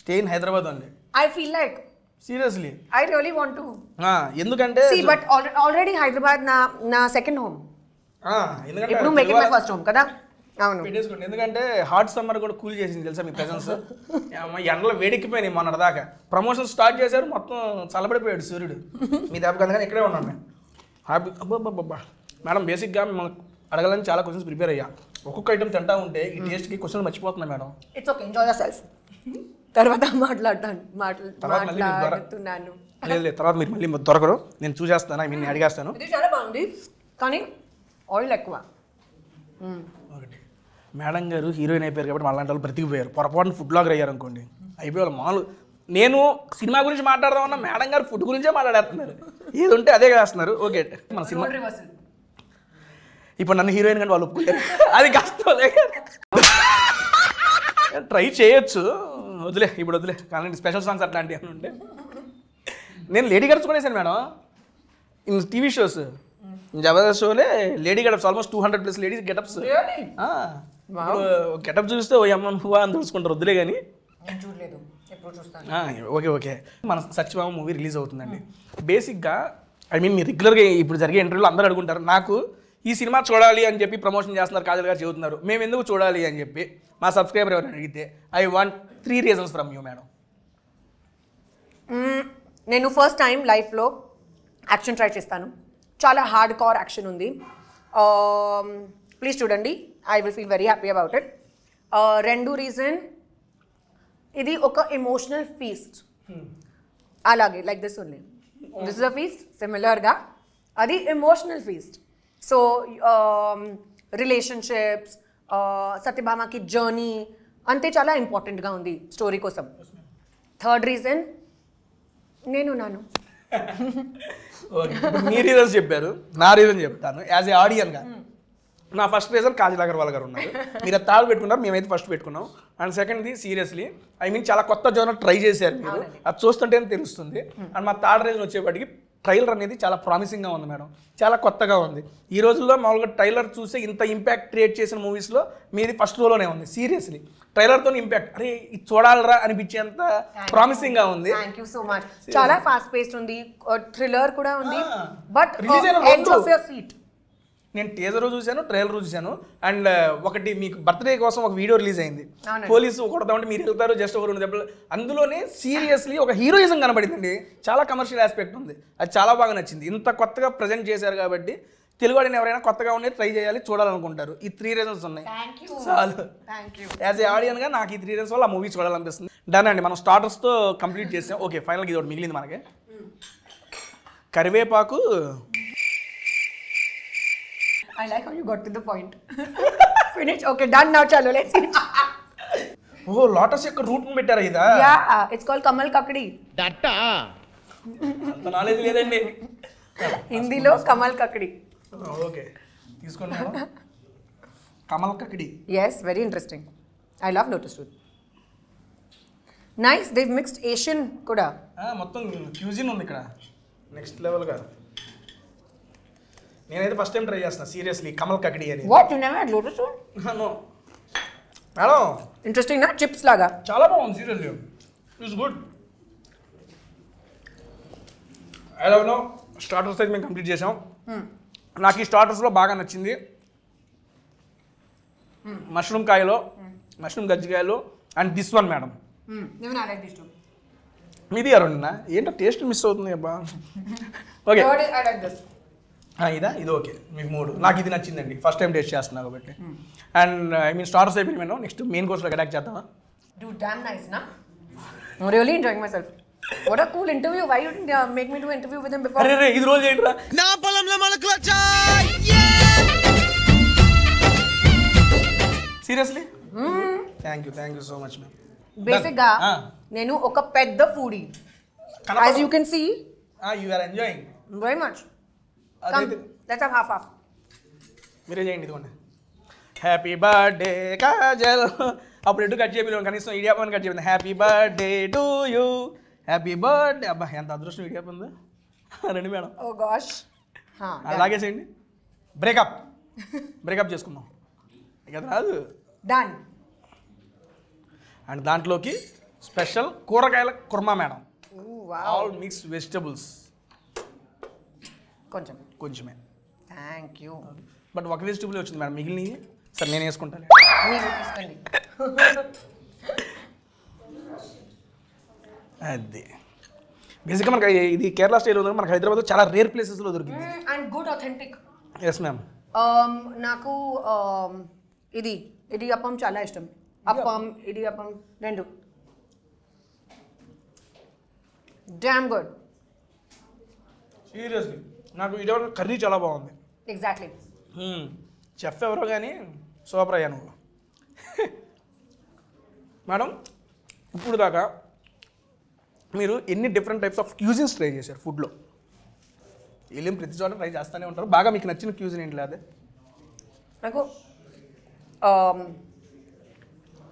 Speaker 1: Stay in Hyderabad only.
Speaker 2: I feel like
Speaker 1: seriously
Speaker 2: I really want to.
Speaker 1: ఎందుకంటే
Speaker 2: బట్ ఆల్రెడీ హైదరాబాద్ నా సెకండ్ హోమ్.
Speaker 1: ఎందుకంటే
Speaker 2: ఇప్పుడు make it my first home కదా. అవును,
Speaker 1: పెట్టేసుకోండి. ఎందుకంటే హాట్ సమ్మర్ కూడా కూల్ చేసింది తెలుసా మీ ప్రెజెన్స్. ఎండలో వేడెక్కిపోయినాయి మొన్నటి దాకా. ప్రమోషన్ స్టార్ట్ చేశారు, మొత్తం చల్లబడిపోయాడు సూర్యుడు. మీ దెబ్బకి అందుకని ఇక్కడే ఉన్నాను నేను హ్యాపీ. అబ్బా మేడం, బేసిక్గా మిమ్మల్ని అడగాలని చాలా క్వశ్చన్స్ ప్రిపేర్ అయ్యా. ఒక్కొక్క ఐటమ్ తింటా ఉంటే ఈ టేస్ట్కి క్వశ్చన్ మర్చిపోతున్నాయి madam.
Speaker 2: It's okay, enjoy yourself. తర్వాత మాట్లాడుతున్నాను.
Speaker 1: లేదు, తర్వాత మీరు మళ్ళీ దొరకరు. నేను చూసేస్తాను, నేను అడిగేస్తాను.
Speaker 2: ఇది చాలా బాగుంది కానీ ఆయిల్ ఎక్కువ.
Speaker 1: ఒకటి మేడం గారు హీరోయిన్ అయిపోయారు కాబట్టి అలాంటి వాళ్ళు బ్రతికిపోయారు. పొరపాటున ఫుడ్ బ్లాగర్ అయ్యారు అనుకోండి, అయిపోయారు మామూలు. నేను సినిమా గురించి మాట్లాడదామన్నా మేడం గారు ఫుడ్ గురించే మాట్లాడేస్తున్నారు. ఏది ఉంటే అదే చేస్తున్నారు. ఓకే, మన సినిమా ఇప్పుడు నన్ను హీరోయిన్ కానీ వాళ్ళు ఒప్పుకుంటారు, అది కష్టం. ట్రై చేయొచ్చు, ఇప్పుడు వదిలే. కానీ స్పెషల్ సాంగ్స్ అట్లాంటివి అని ఉంటే నేను లేడీ గడప్స్ కొనేసాను madam. In TV shows Jabardasth షోలే lady getups almost 200+ ladies getups. Getup చూస్తే ఓ అమ్మ నువ్వా అని తెలుసుకుంటారు. వద్దులే కానీ. ఓకే, మన సత్యభామ మూవీ రిలీజ్ అవుతుందండి. బేసిక్గా మీరు రెగ్యులర్గా ఇప్పుడు జరిగే ఇంటర్వ్యూలో అందరూ అడుగుంటారు, నాకు ఈ సినిమా చూడాలి అని చెప్పి ప్రమోషన్ చేస్తున్నారు, కాజల్ గారు చెబుతున్నారు, మేము ఎందుకు చూడాలి అని చెప్పి మా సబ్స్క్రైబర్ ఎవరైనా అడిగితే I want 3 reasons from you madam.
Speaker 2: నేను ఫస్ట్ టైం లైఫ్లో యాక్షన్ ట్రై చేస్తాను. చాలా హార్డ్ కోర్ యాక్షన్ ఉంది. ప్లీజ్ చూడండి, I will feel very happy about it. రెండో రీజన్, ఇది ఒక ఎమోషనల్ ఫీస్ట్. అలాగే like this only, this is a feast సిమిలర్గా, అది ఎమోషనల్ ఫీస్ట్. సో రిలేషన్షిప్స్, సత్యభామకి జర్నీ అంతే చాలా ఇంపార్టెంట్గా ఉంది స్టోరీ కోసం. థర్డ్ రీజన్, నేను నాను.
Speaker 1: మీ రీజన్స్ చెప్పారు, నా రీజన్ చెప్తాను. యాజ్ ఏ ఆడియన్గా నా ఫస్ట్ రీజన్ కాజల్ అగర్వాల్ గారు ఉన్నారు. మీరు అది థర్డ్ పెట్టుకున్నారు, మేమైతే ఫస్ట్ పెట్టుకున్నాం. అండ్ సెకండ్ది సీరియస్లీ చాలా కొత్త జోనర్ ట్రై చేశారు మీరు, అది చూస్తుంటేనే తెలుస్తుంది. అండ్ మా థర్డ్ రీజన్ వచ్చేప్పటికి ట్రైలర్ అనేది చాలా ప్రామిసింగ్గా ఉంది మేడం, చాలా కొత్తగా ఉంది. ఈ రోజుల్లో మామూలుగా ట్రైలర్ చూస్తే ఇంత ఇంపాక్ట్ క్రియేట్ చేసిన మూవీస్లో మీది ఫస్ట్ రోలోనే ఉంది. సీరియస్లీ ట్రైలర్తో ఇంపాక్ట్, అరే ఇది చూడాలరా అనిపించేంత ప్రామిసింగ్గా ఉంది.
Speaker 2: Thank you so much. చాలా ఫాస్ట్ పేస్డ్ ఉంది, థ్రిల్లర్ కూడా ఉంది. But
Speaker 1: release
Speaker 2: of your seat.
Speaker 1: నేను టీజర్ చూశాను, ట్రైలర్ చూశాను. అండ్ ఒకటి మీకు బర్త్డే కోసం ఒక వీడియో రిలీజ్ అయింది, పోలీసు కొడతామంటే మీరు వెళ్తారు జస్ట్ ఒక 2 దెబ్బలు. అందులోనే సీరియస్లీ ఒక హీరోయిజం కనబడిందండి, చాలా కమర్షియల్ ఆస్పెక్ట్ ఉంది, అది చాలా బాగా నచ్చింది. ఇంత కొత్తగా ప్రజెంట్ చేశారు కాబట్టి తెలుగువాడిని ఎవరైనా కొత్తగా ఉండేది ట్రై చేయాలి, చూడాలనుకుంటారు. ఈ 3 reasons ఉన్నాయి చాలు. యాజ్ ఏ ఆడియన్గా నాకు ఈ 3 reasons వల్ల ఆ మూవీ చూడాలనిపిస్తుంది. డన్ అండి, మనం స్టార్టర్స్తో కంప్లీట్ చేసాం. ఓకే, ఫైనల్గా ఇది ఒకటి మిగిలింది మనకి, కరివేపాకు.
Speaker 2: I like how you got to the point. Finish. Okay, done now. Chalo, let's eat.
Speaker 1: ఓహో లోటస్ యొక్క రూట్ పెట్టారా ఇదా?
Speaker 2: Yeah, it's called Kamal Kakdi.
Speaker 1: అంత నాలెడ్జ్ లేదండి.
Speaker 2: హిందీలో కమల్ కక్కడి.
Speaker 1: ఓకే తీసుకోండి madam. Kamal కక్కడి.
Speaker 2: Yes, very interesting. I love lotus root. Nice, they've mixed Asian కూడా.
Speaker 1: మొత్తం క్యూజిన్ ఉంది ఇక్కడ నెక్స్ట్ లెవెల్గా. నేనైతే ఫస్ట్ టైం ట్రై చేస్తున్నా సీరియస్లీ కమల్ కక్కడి అని.
Speaker 2: What, you never had lotus root?
Speaker 1: No madam
Speaker 2: Interesting na, chips లాగా.
Speaker 1: చాలా బాగుంది seriously. It's good. I love no starters అయితే మేము కంప్లీట్ చేసాం. నాకు ఈ స్టార్టర్స్లో బాగా నచ్చింది మష్రూమ్ కాయలో, మష్రూమ్ గజ్జికాయలు and this one madam.
Speaker 2: Even I like these two.
Speaker 1: మీది అరుణ్నా ఏంటో టేస్ట్ మిస్ అవుతుంది అబ్బా. Okay
Speaker 2: Third is I like this.
Speaker 1: ఇదా ఇది ఓకే మీకు 3. నాకు ఇది నచ్చిందండి ఫస్ట్ టైం టేస్ట్ చేస్తున్నా కాబట్టి. అండ్ ఐ మీన్ స్టార్టర్స్ అయిపోయింది మేడం. నెక్స్ట్ మెయిన్ కోర్స్లో అటాక్ చేద్దామా?
Speaker 2: Dude, damn nice na. I'm really enjoying myself. What a cool interview. Why you didn't make me do an interview with him before?
Speaker 1: అరే రే ఇది రోజు ఏంట్రా?
Speaker 3: నా పొలంలో మొలకలొచ్చా.
Speaker 1: Seriously thank you so much ma'am.
Speaker 2: Basic గా నేను ఒక పెద్ద foodie. As you can see,
Speaker 1: you are enjoying
Speaker 2: very much. Come, let's have half.
Speaker 1: మీరే చేయండి ఇదిగోండి. Happy birthday Kajal. అప్పుడు ఎటు కట్ చేయలేదు కనీసం ఇడియాపని కట్ చేయలేదు. Happy birthday to you, happy birthday. అబ్బా ఎంత అదృష్టం ఇడియాప ఉందా. రండి మేడం.
Speaker 2: Oh gosh.
Speaker 1: అలాగే చేయండి. బ్రేకప్ చేసుకుందాం ఇక రాదు.
Speaker 2: Done.
Speaker 1: అండ్ దాంట్లోకి స్పెషల్ కూరగాయల korma madam.
Speaker 2: Ooh, wow.
Speaker 1: All mix vegetables కొంచెమే.
Speaker 2: Thank you.
Speaker 1: బట్ ఒక వెజిటబుల్ వచ్చింది మేడం, మిగిలినవి సరే నేను వేసుకుంటాను.
Speaker 2: మీరు తీసుకోండి.
Speaker 1: అది బేసిక్గా మనకి ఇది కేరళ స్టైల్ ఉంది. మనకి హైదరాబాద్లో చాలా రేర్ ప్లేసెస్లో దొరికింది.
Speaker 2: And good authentic.
Speaker 1: Yes ma'am.
Speaker 2: నాకు ఇది అప్పం చాలా ఇష్టం. అప్పం ఇది అప్పం రెండు. Damn good.
Speaker 1: సీరియస్లీ నాకు ఇది కర్రీ చాలా బాగుంది.
Speaker 2: ఎగ్జాక్ట్లీ.
Speaker 1: చెఫ్ ఎవరో కానీ సూపర్ అయ్యా నువ్వు. మేడం ఇప్పుడు దాకా మీరు ఎన్ని different types of cuisines try చేశారు ఫుడ్లో? వెళ్ళిన ప్రతి చోట ట్రై చేస్తూనే ఉంటారు. బాగా మీకు నచ్చిన క్యూజిన్ ఏంటి? అదే
Speaker 2: నాకు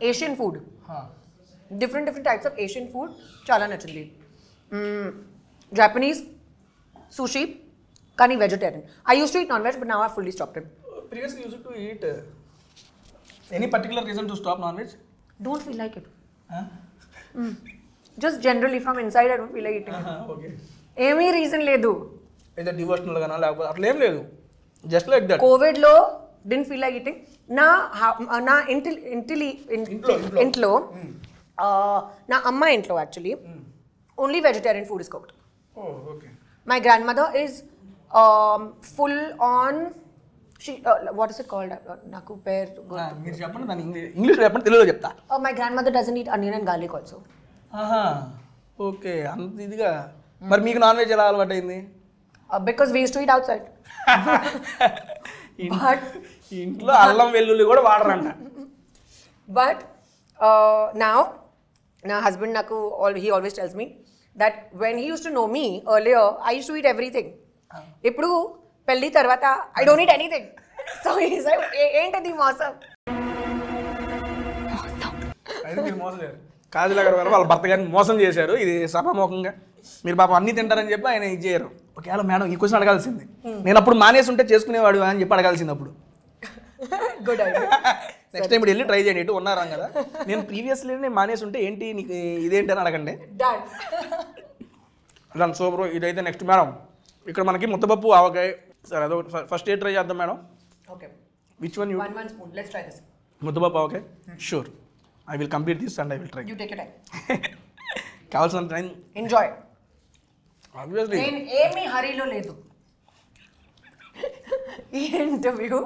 Speaker 2: Asian food, different types of Asian food చాలా నచ్చింది. జాపనీస్ sushi కానీ vegetarian. I used to eat non-veg but now I fully stopped it.
Speaker 1: Previously you used to eat any particular reason to stop non-veg?
Speaker 2: Don't feel like it. Just generally from inside I don't feel like eating it.
Speaker 1: Okay.
Speaker 2: ఏమీ reason లేదు.
Speaker 1: ఏదో devotional గానా లేకపోతే అట్లా ఏం లేదు, just like that.
Speaker 2: Covid లో didn't feel like eating. నా ఇంట్లో నా అమ్మ ఇంట్లో actually only vegetarian food is cooked.
Speaker 1: Oh, okay.
Speaker 2: My grandmother is full on. What is it called? Naku pair.
Speaker 1: మీరు చెప్పండి దాని ఇంగ్లీష్ చెప్పండి, తెలుగులో చెప్తా.
Speaker 2: My grandmother doesn't eat onion and garlic also.
Speaker 1: Okay అంత ఇదిగా. మరి మీకు నాన్ వెజ్ ఎలా అలవాటు అయింది?
Speaker 2: Because we used to eat outside. But
Speaker 1: ఇంట్లో అల్లం వెల్లుల్లి కూడా వాడరంట.
Speaker 2: But now నా husband naku he always tells me that when he used to know me earlier I used to eat everything. Ippudu pelli tarvata I don't eat anything. So he's like ఏంటది మోసం.
Speaker 1: అయితే మీరు మోసం చేశారు. కాజల్ అగర్వాల్ వాళ్ళ భర్త గారిని మోసం చేశారు. ఇది సభాముఖంగా మీరు పాపం అన్నీ తింటారని చెప్పి ఆయన ఇది చేయరు. ఒకవేళ మేడం ఈ క్వశ్చన్ అడగాల్సింది, నేను అప్పుడు మానేసి ఉంటే చేసుకునేవాడు అని చెప్పి అడగాల్సింది అప్పుడు.
Speaker 2: Good idea.
Speaker 1: నెక్స్ట్ టైం ఇప్పుడు వెళ్ళి ట్రై చేయండి. ఇటు ఉన్నారాం కదా, నేను ప్రీవియస్లీ నేను మానేసి ఉంటే ఏంటి నీకు ఇదేంటి అని అడగండి.
Speaker 2: Done
Speaker 1: super. ఇదైతే నెక్స్ట్ మేడం ఇక్కడ మనకి ముద్దపప్పు ఆవకాయ. సరే అదో ఫస్ట్ ఏ ట్రై చేద్దాం madam.
Speaker 2: Okay.
Speaker 1: Which one you?
Speaker 2: one spoon. Let's try this.
Speaker 1: ముద్దపప్పు ఆవకాయ. Sure I will complete this and I will try.
Speaker 2: You take your time.
Speaker 1: కావాల్సిన టైం
Speaker 2: Enjoy.
Speaker 1: ఆబ్వియస్లీ.
Speaker 2: నేను ఏమీ హరీలో లేదు. ఈ ఇంటర్వ్యూ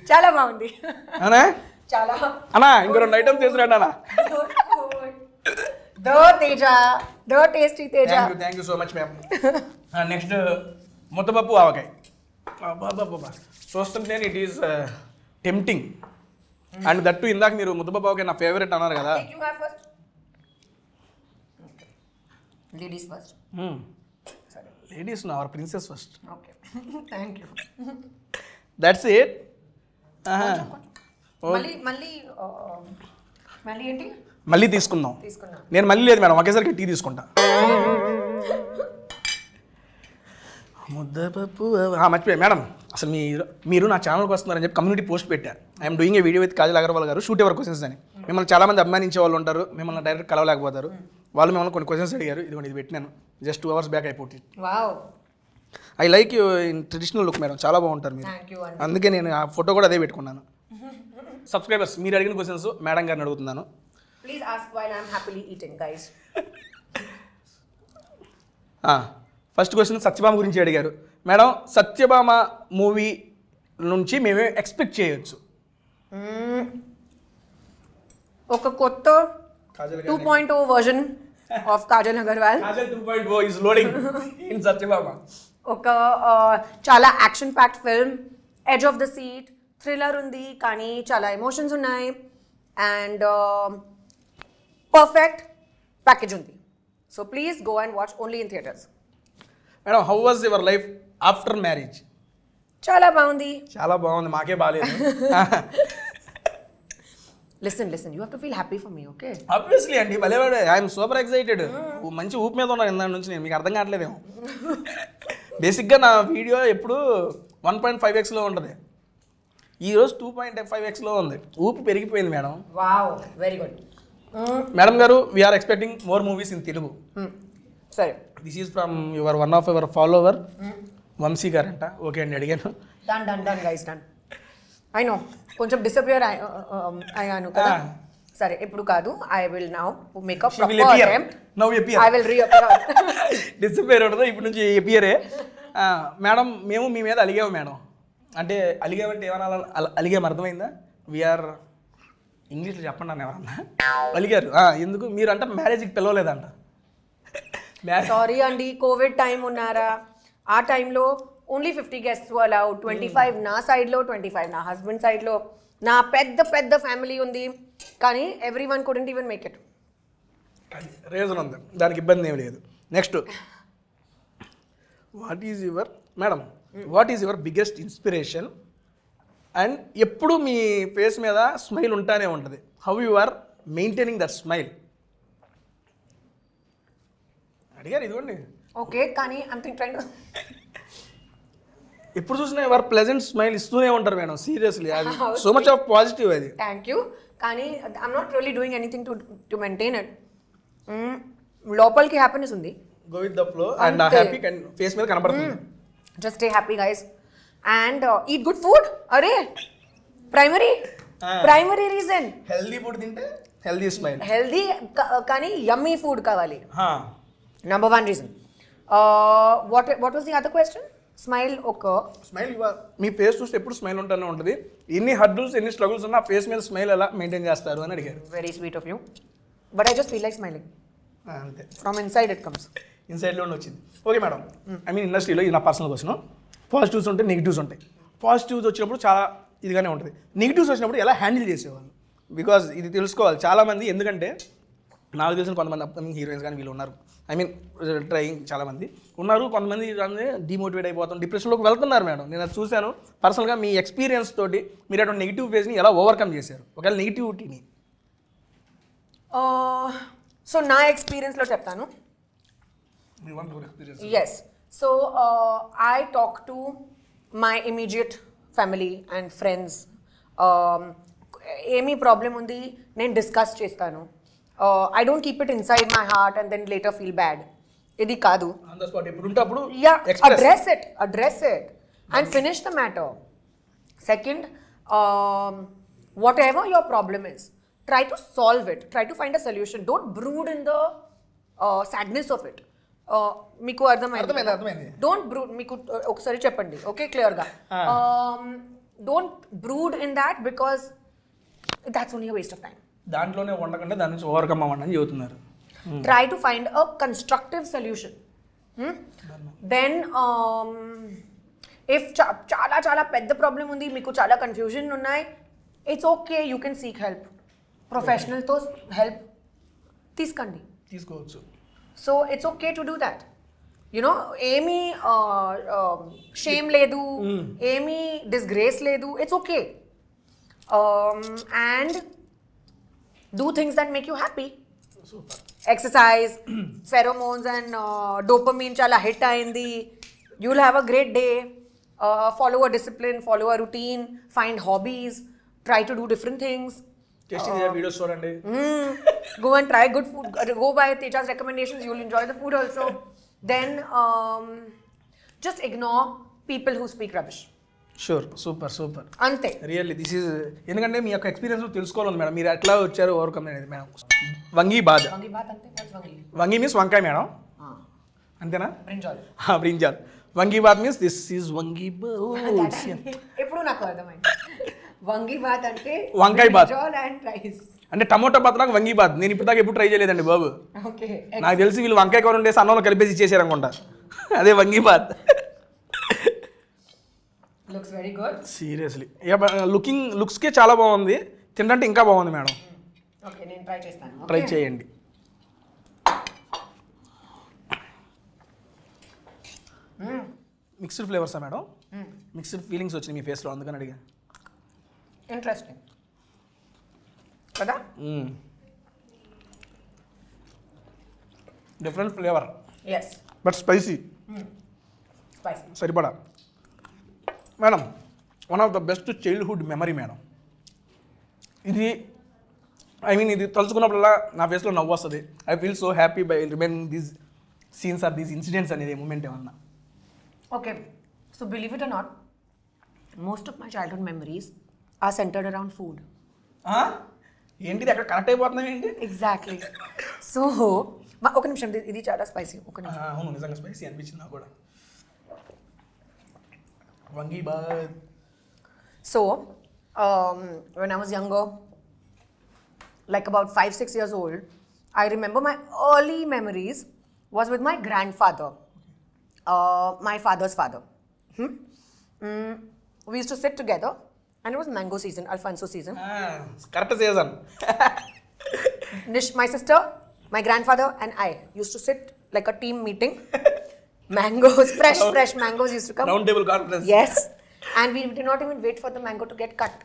Speaker 2: చాలా బాగుంది.
Speaker 1: అనా
Speaker 2: చాలా
Speaker 1: అన్నా ఇంకో 2 ఐటమ్స్ చేసినాడు అన్న.
Speaker 2: దో తేజ, దో tasty Teja.
Speaker 1: Thank you so much ma'am. Next ముద్దపప్పు ఆవకాయ. బాబా చూస్తుంటే it is tempting. And that ఇందాక మీరు ముద్దబాబుకి నా ఫేవరెట్ అన్నారు కదా.
Speaker 2: You have first. Okay. Ladies first.
Speaker 1: Ladies our princess first.
Speaker 2: Okay. Thank you.
Speaker 1: That's it.
Speaker 2: మళ్ళీ ఏంటి
Speaker 1: మళ్ళీ తీసుకుందాం.
Speaker 2: తీసుకున్నా
Speaker 1: నేను మళ్ళీ లేదు మేడం, ఒకేసారికి టీ తీసుకుంటా. ముద్దపప్పు మర్చిపోయా మేడం, అసలు మీరు నా ఛానల్కి వస్తున్నారని చెప్పి కమ్యూనిటీ పోస్ట్ పెట్టారు. I'm doing a video with Kajal Agarwal గారు, షూట్ ఎవర్ క్వశ్చన్స్ అని. మిమ్మల్ని చాలామంది అభిమానించే వాళ్ళు ఉంటారు, మిమ్మల్ని డైరెక్ట్ కలవలేకపోతారు. వాళ్ళు మిమ్మల్ని కొన్ని క్వశ్చన్స్ అడిగారు, ఇదిగోండి ఇది పెట్టినాను, జస్ట్ 2 hours బ్యాక్ అయిపోతుంది.
Speaker 2: Wow,
Speaker 1: I like you in traditional look madam, చాలా బాగుంటారు మీరు.
Speaker 2: థ్యాంక్ యూ అండి.
Speaker 1: అందుకే నేను ఆ ఫోటో కూడా అదే పెట్టుకున్నాను. సబ్స్క్రైబర్స్ మీరు అడిగిన క్వశ్చన్స్ మేడం గారిని అడుగుతున్నాను.
Speaker 2: Please ask while I am happily eating guys.
Speaker 1: First question Satyabhama గురించి అడిగారు మేడం. సత్యభామ మూవీ నుంచి మేమే ఎక్స్పెక్ట్ చేయొచ్చు?
Speaker 2: ఒక కొత్త 2.0 version of Kajal Agarwal.
Speaker 1: Kajal 2.0 is loading in Satyabhama.
Speaker 2: ఒక చాలా action packed film, edge of the seat, thriller ఉంది కానీ చాలా ఎమోషన్స్ ఉన్నాయి, అండ్ పర్ఫెక్ట్ ప్యాకేజ్ ఉంది. So please go and watch only in theatres.
Speaker 1: Madam how was your life after marriage?
Speaker 2: చాలా బాగుంది.
Speaker 1: చాలా బాగుంది, మాకే బాగాలేదు.
Speaker 2: Listen you have to feel happy for me, okay?
Speaker 1: Obviously అండి, భలేవాడు. I'm super excited. మంచి ఊపు మీద ఉన్నాను ఇందాక నుంచి నేను, మీకు అర్థం కావట్లేదేమో. బేసిక్గా నా వీడియో ఎప్పుడు 1.5x ఉంటుంది, ఈరోజు 2.5x ఉంది. ఊపు పెరిగిపోయింది madam.
Speaker 2: Wow, very good.
Speaker 1: Madam గారు, we're expecting more movies in Telugu.
Speaker 2: సరే,
Speaker 1: this is from your one of your follower Vamshi గారంట. ఓకే అండి, అడిగాను.
Speaker 2: Done guys, done. I know కొంచెం డిసపియర్ అయ్యాను కదా. సరే, ఇప్పుడు కాదు, I will now make a proper attempt.
Speaker 1: Now appear.
Speaker 2: I will reappear.
Speaker 1: Disappear ఉండదు, ఇప్పుడు నుంచి అపియరే. మేడం, మేము మీ మీద అలిగాము మేడం. అంటే అలిగామంటే ఏమన్నా అలిగాము అర్థమైందా? వీఆర్ ఇంగ్లీష్లో చెప్పండి అని ఎవరన్నా అలిగారు. ఎందుకు మీరు అంటే మ్యారేజ్కి పిలవలేదంట.
Speaker 2: సారీ అండి, కోవిడ్ టైం ఉన్నారా, ఆ టైంలో ఓన్లీ 50 guests అలౌడ్. 25 నా సైడ్లో, 25 నా హస్బెండ్ సైడ్లో. నా పెద్ద ఫ్యామిలీ ఉంది, కానీ everyone couldn't even make it.
Speaker 1: Reason ఉంది, దానికి ఇబ్బంది ఏమి లేదు. Next, what is your biggest inspiration? And ఎప్పుడు మీ ఫేస్ మీద స్మైల్ ఉంటానే ఉంటుంది. How you are maintaining that smile అడిగారు. ఇదిగోండి.
Speaker 2: ఓకే, కానీ ఐమ్ ట్రైంగ్.
Speaker 1: ఎప్పుడు చూసినా ఎవరు ప్లెజెంట్ స్మైల్ ఇస్తూనే ఉంటారు మేడం. సీరియస్లీ, అది సో మచ్ ఆఫ్ పాజిటివ్. అది
Speaker 2: థ్యాంక్ యూ, కానీ I'm not really doing anything to maintain it. లోపలికి హ్యాపీనెస్ ఉంది.
Speaker 1: Go with the flow and happy face మీద కనబడుతుంది.
Speaker 2: Just stay happy guys and eat good food. అరే, primary reason.
Speaker 1: Healthy food తింటే healthy smile.
Speaker 2: Healthy కానీ యమ్మీ food కావాలి. Number 1 reason. What was the other question? Smile.
Speaker 1: Smile. Me face చూస్తే ఎప్పుడు smile ఉంటూనే ఉంటుంది. ఎన్ని హర్డల్స్, ఎన్ని స్ట్రగుల్స్ ఉన్నా ఫేస్ మీద స్మైల్ ఎలా మెయింటైన్ చేస్తారు అని అడిగారు.
Speaker 2: Very sweet of you. But I just feel like smiling.
Speaker 1: అంతే,
Speaker 2: From inside it comes.
Speaker 1: ఇన్సైడ్లోనే వచ్చింది. ఓకే మేడం, ఐ మీన్ ఇండస్ట్రీలో ఇది నా పర్సనల్ క్వశ్చన్. పాజిటివ్స్ ఉంటాయి, నెగిటివ్స్ ఉంటాయి. పాజిటివ్స్ వచ్చినప్పుడు చాలా ఇదిగానే ఉంటుంది, నెగిటివ్స్ వచ్చినప్పుడు ఎలా హ్యాండిల్ చేసేవాళ్ళు? బికాజ్ ఇది తెలుసుకోవాలి చాలామంది. ఎందుకంటే నాకు తెలిసిన కొంతమంది అప్కమింగ్ హీరోయిన్స్ కానీ వీళ్ళు ఉన్నారు. ఐ మీన్ ట్రైయింగ్ చాలామంది ఉన్నారు. కొంతమంది డిమోటివేట్ అయిపోతాం, డిప్రెషన్లోకి వెళ్తున్నారు మేడం. నేను అది చూశాను పర్సనల్గా. మీ ఎక్స్పీరియన్స్ తోటి మీరు అటువంటి నెగిటివ్ ఫేజ్ని ఎలా ఓవర్కమ్ చేశారు? ఒకవేళ నెగిటివిటీని.
Speaker 2: సో నా ఎక్స్పీరియన్స్లో చెప్తాను. Yes. So I talk to my immediate family and friends. ఏమీ ప్రాబ్లం ఉంది నేను డిస్కస్ చేస్తాను. I don't keep it inside my heart and then later feel bad. Idi kaadu.
Speaker 1: On the spot eppudu unte appudu
Speaker 2: address it and finish the matter. Second, whatever your problem is, try to solve it. Try to find a solution. Don't brood in the sadness of it. Meeku ardhamaindi. Don't brood. Meeku okkasari cheppandi. Okay, clear ga. Don't brood in that because that's only a waste of time.
Speaker 1: దాంట్లోనే ఉండకుండా దాని నుంచి overcome అవ్వండి అని చెబుతున్నారు.
Speaker 2: Try to find a constructive solution. Then if చాలా పెద్ద problem ఉంది, మీకు చాలా కన్ఫ్యూజన్ ఉన్నాయి, it's okay, you can seek help. ప్రొఫెషనల్తో హెల్ప్ తీసుకోండి.
Speaker 1: తీసుకోవచ్చు.
Speaker 2: So it's okay to do that. You know ఏమీ షేమ్ లేదు, ఏమీ డిస్గ్రేస్ లేదు. It's okay. And do things that make you happy. Exercise, pheromones and dopamine చాలా హిట్ అయింది. You will have a great day. Follow a discipline, follow a routine, find hobbies, try to do different things.
Speaker 1: Tasty videos చూడండి.
Speaker 2: Go and try good food. Go by Teja's recommendations, you'll enjoy the food also. Then just ignore people who speak rubbish.
Speaker 1: Sure. Super.
Speaker 2: Ante.
Speaker 1: Really this is, ఎందుకంటే మీ యొక్క experience తెలుసుకోవాలి madam. మీరు ఎట్లా వచ్చారు overcome అనేది madam. వంగి బాద్.
Speaker 2: Vangi baat ante. What's vangi?
Speaker 1: వంగి means వంకాయ మేడం. అంతేనా?
Speaker 2: Brinjal.
Speaker 1: బ్రింజాల్. వంగి బాత్ మీన్స్ దిస్ ఈజ్ వంగి బాత్.
Speaker 2: ఎప్పుడు నాకు అర్థమైంది. వంగి బాత్ అంటే
Speaker 1: వంకాయ బాత్.
Speaker 2: brinjal and rice.
Speaker 1: అంటే టమోటా బాత్ లాగా వంగి బాత్. నేను ఇప్పుడు దాకా ఎప్పుడు ట్రై చేయలేదండి బాబు.
Speaker 2: Okay.
Speaker 1: నాకు తెలిసి వీళ్ళు వంకాయ కూర ఉండేసి అన్నంలో కలిపేసి ఇచ్చేసారు అనుకుంటా. అదే vangi bath.
Speaker 2: Looks very good.
Speaker 1: Seriously లుక్స్కే చాలా బాగుంది. తింటే ఇంకా బాగుంది మేడం.
Speaker 2: ఓకే, నేను ట్రై చేస్తాను.
Speaker 1: ట్రై చేయండి. మిక్స్డ్ ఫ్లేవర్సా మేడం? మిక్స్డ్ ఫీలింగ్స్ వచ్చినాయి మీ ఫేస్లో, అందుకని అడిగా.
Speaker 2: ఇంట్రెస్టింగ్ కదా?
Speaker 1: Different flavour
Speaker 2: yes,
Speaker 1: but spicy.
Speaker 2: Spicy.
Speaker 1: సరిపడా madam. One of the best childhood memory madam ఇది. ఇది తలుచుకున్నప్పుడల్లా నా ఫేస్లో నవ్వు వస్తుంది. I feel so happy by remaining these scenes or these incidents అనేది మూమెంట్ ఏమన్నా.
Speaker 2: Okay, so believe it or not, most of my childhood memories are centered around food.
Speaker 1: ఏంటిది అక్కడ కనెక్ట్ అయిపోతున్నాయి ఏంటి?
Speaker 2: Exactly. So, ఒక నిమిషం, ఇది చాలా స్పైసీ. ఒక నిమిషం.
Speaker 1: అవును, నిజంగా స్పైసీ అనిపించింది నాకు కూడా. వంగి bath.
Speaker 2: So, when I was younger, like about 5-6 years old, I remember my early memories was with my grandfather. My father's father. We used to sit together, and it was mango season, Alfonso season.
Speaker 1: Correct season.
Speaker 2: My sister, my grandfather, and I used to sit like a team meeting. Mangoes, fresh mangoes used to come.
Speaker 1: Round table conference.
Speaker 2: Yes, and we did not even wait for the mango to get cut.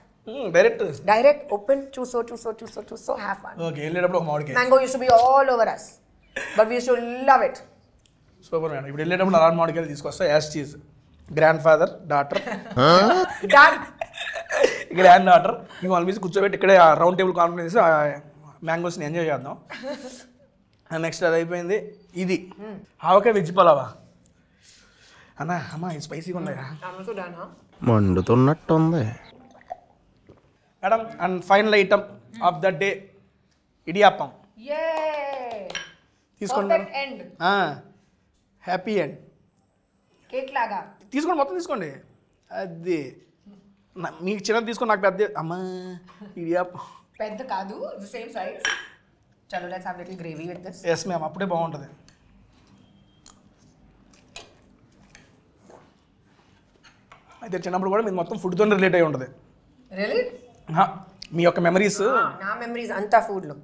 Speaker 1: Direct
Speaker 2: Open, choose, have fun.
Speaker 1: Okay, వెళ్ళేటప్పుడు ఒక మామిడికాయ.
Speaker 2: Mango used to be all over us, but we used to love it.
Speaker 1: Super madam. ఇప్పుడు వెళ్ళేటప్పుడు అలాంటి మామిడికాయలు తీసుకొస్తా. As చీజ్ grandfather daughter granddaughter మేము వాళ్ళ మీద కూర్చోబెట్టి ఇక్కడే రౌండ్ టేబుల్ కాన్ఫరెన్స్ మ్యాంగోస్ని ఎంజాయ్ చేద్దాం. నెక్స్ట్ అది అయిపోయింది. ఇది ఆవకాయ వెజ్ పలావా అమ్మా, ఇది స్పైసీగా ఉన్నాయా?
Speaker 3: మండుతున్నట్టుంది
Speaker 1: madam. And final item of the day idiyappam. తీసుకోండి. Happy end.
Speaker 2: కేక్ లాగా
Speaker 1: తీసుకోండి, మొత్తం తీసుకోండి. అది మీకు చిన్నది తీసుకోండి, నాకు పెద్ద. అమ్మా, ఇడియాప్పం
Speaker 2: పెద్ద కాదు, సేమ్ సైజ్. చలో, let's have little gravy with this.
Speaker 1: Yes ma'am, అప్పుడే బాగుంటుంది. అయితే చిన్నప్పుడు కూడా మీరు మొత్తం ఫుడ్తో రిలేట్ అయి ఉంటుంది.
Speaker 2: రియల్లీ?
Speaker 1: మీ యొక్క మెమరీస్.
Speaker 2: నా మెమరీస్ అంతా ఫుడ్లో.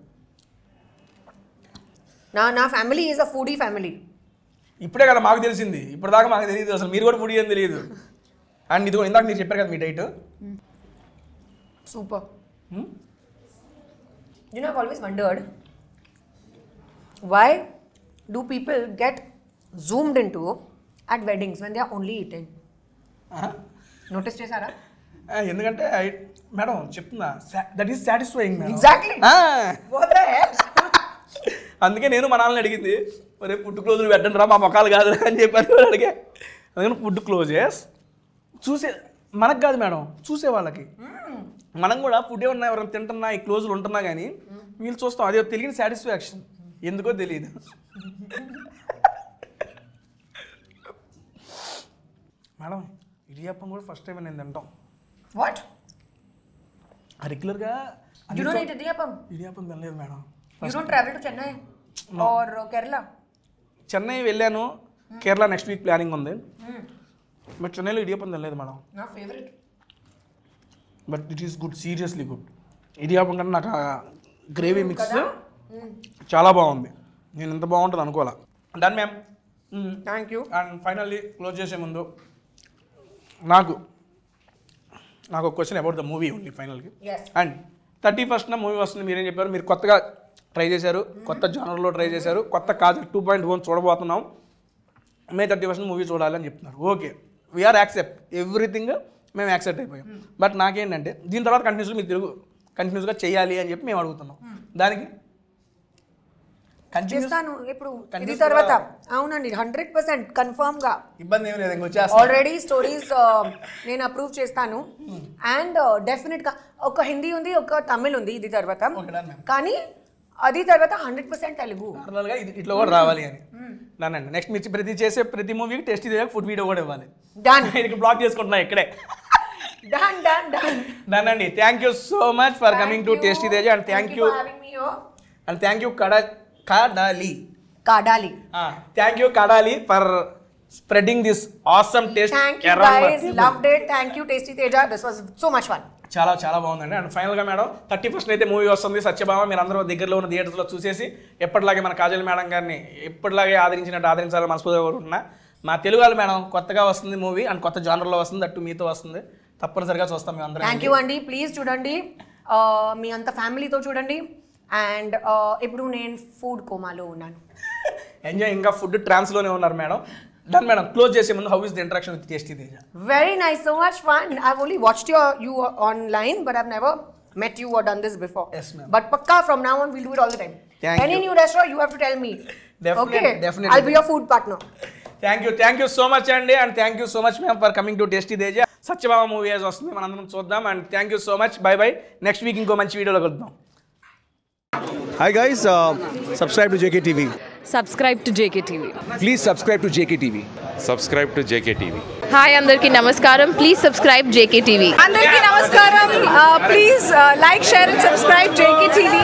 Speaker 2: నా family is a foodie family.
Speaker 1: ఇప్పుడే కదా మాకు తెలిసింది, ఇప్పుడు దాకా మాకు తెలియదు అసలు. మీరు కూడా ఫుడీ అని తెలియదు. అండ్ ఇది కూడా ఇందాక మీరు చెప్పారు కదా మీ diet.
Speaker 2: Super. You know, I've always wondered, why do people get zoomed into at weddings when they are only eating? Notice చేశారా?
Speaker 1: ఎందుకంటే మేడం చెప్తున్నా, that is satisfying madam.
Speaker 2: Exactly. What the hell?
Speaker 1: అందుకే నేను మా నాన్నని అడిగింది, మరి ఫుడ్ క్లోజులు పెట్టండి రా, మా మొక్కలు కాదు అని చెప్పాను అడిగే. అందుకని ఫుడ్ క్లోజెస్ చూసే మనకు కాదు మేడం, చూసే వాళ్ళకి. మనం కూడా ఫుడ్ ఏమన్నా ఎవరైనా తింటున్నా, ఈ క్లోజులు ఉంటున్నా కానీ వీళ్ళు చూస్తాం. అదే తెలియని సాటిస్ఫాక్షన్, ఎందుకో తెలియదు. మేడం, ఇడియాప్పం కూడా ఫస్ట్ టైం నేను తింటాం.
Speaker 2: What?
Speaker 1: రెగ్యులర్గా
Speaker 2: You don't eat idiyappam?
Speaker 1: Idiyappam తినలేదు madam.
Speaker 2: You don't travel to Chennai or Kerala?
Speaker 1: Chennai వెళ్ళాను, కేరళ నెక్స్ట్ వీక్ ప్లానింగ్ ఉంది. బట్ చెన్నైలో ఇడియాప్పం తినలేదు మేడం.
Speaker 2: నా favourite.
Speaker 1: But it is good, seriously good. Idiyappam కన్నా నాకు ఆ గ్రేవీ మిక్స్ చాలా బాగుంది. నేను ఇంత బాగుంటుంది అనుకోవాలా. Done ma'am.
Speaker 2: Thank you.
Speaker 1: And finally close చేసే ముందు నాకు ఒక క్వశ్చన్ అబౌట్ ద మూవీ ఉంది ఫైనల్కి. అండ్ 31st మూవీ వస్తుంది, మీరేం చెప్పారు, మీరు కొత్తగా ట్రై చేశారు, కొత్త జానర్లో ట్రై చేశారు, కొత్త కాజల్ 2.1 చూడబోతున్నాం, May 31st మూవీ చూడాలని చెప్తున్నారు. ఓకే, వీఆర్ యాక్సెప్ట్ ఎవ్రీథింగ్, మేము యాక్సెప్ట్ అయిపోయాం. బట్ నాకేంటంటే దీని తర్వాత కంటిన్యూస్గా చేయాలి అని చెప్పి మేము అడుగుతున్నాం. దానికి
Speaker 2: చేస్తాను ఇప్పుడు ఇది తర్వాత. అవునండి, 100% కన్ఫర్మ్ గా,
Speaker 1: ఇబ్బంది ఏమి లేదు, ఇంకొచ్చేస్తా.
Speaker 2: ఆల్రెడీ స్టోరీస్ నేను అప్రూవ్ చేస్తాను. అండ్ డెఫినెట్ గా ఒక హిందీ ఉంది, ఒక తమిళ్ ఉంది ఇది తర్వాత. కానీ అది తర్వాత 100% తెలుగు
Speaker 1: ఇట్లా కూడా రావాలి అని దానండి. నెక్స్ట్ మీరు చేసే ప్రతి మూవీకి టేస్టీ తేజ ఫుడ్ వీడియో కూడా ఇవ్వాలి.
Speaker 2: డన్.
Speaker 1: బ్లాక్ చేసుకుంటున్నా ఇక్కడే.
Speaker 2: డన్ డన్ డన్
Speaker 1: డన్ అండి. Thank you so much for coming to tasty Teja. And thank you Kadali. Thank you Kadali for spreading this awesome taste.
Speaker 2: Thank you guys, loved it. Thank you Tasty Teja, this was so much fun.
Speaker 1: చాలా చాలా బాగుందండి. And ఫైనల్గా madam 31st అయితే movie వస్తుంది సత్యభామ. మీరు అందరూ దగ్గరలో ఉన్న థియేటర్స్లో చూసేసి ఎప్పటిలాగే మన కాజల్ మేడం గారిని ఎప్పటిలాగే ఆదరించినట్టు ఆదరించాలని మనస్ఫూర్తిగా కోరుకుంటున్నా. మా తెలుగు వాళ్ళు మేడం కొత్తగా వస్తుంది మూవీ, అండ్ కొత్త జానర్లో వస్తుంది, అట్టు మీతో వస్తుంది, తప్పనిసరిగా చూస్తాం మేము అందరం.
Speaker 2: థ్యాంక్ యూ అండి. ప్లీజ్ చూడండి, మీ అంత ఫ్యామిలీతో చూడండి. అండ్ ఇప్పుడు నేను ఫుడ్ కోమాలో ఉన్నాను.
Speaker 1: ఎంజాయ్. ఇంకా ఫుడ్ ట్రాన్స్లోనే ఉన్నారు మేడం. Done madam. క్లోజ్ చేసే ముందు how is the interaction with tasty Teja?
Speaker 2: Very nice, so much fun. I've only watched you online, but I've never met you or done this before.
Speaker 1: Yes, ma'am.
Speaker 2: But pakka from now on we'll do it all the time. Any new restaurant you have to tell me.
Speaker 1: Definitely.
Speaker 2: I'll be your food partner.
Speaker 1: Thank you so much అండి. అండ్ thank you so much ma'am for coming to tasty Teja. Satyabhama movie వస్తుంది, మనందరం చూద్దాం. And thank you so much. Bye. Next week ఇంకో మంచి వీడియోలో కలుద్దాం.
Speaker 5: Hi guys, subscribe to JKTV.
Speaker 6: Subscribe to JKTV.
Speaker 5: Please subscribe to JKTV.
Speaker 3: Subscribe to JKTV.
Speaker 6: Hi, Andarki Namaskaram. Please subscribe JKTV.
Speaker 7: Andarki Namaskaram. Please like, share and subscribe JKTV.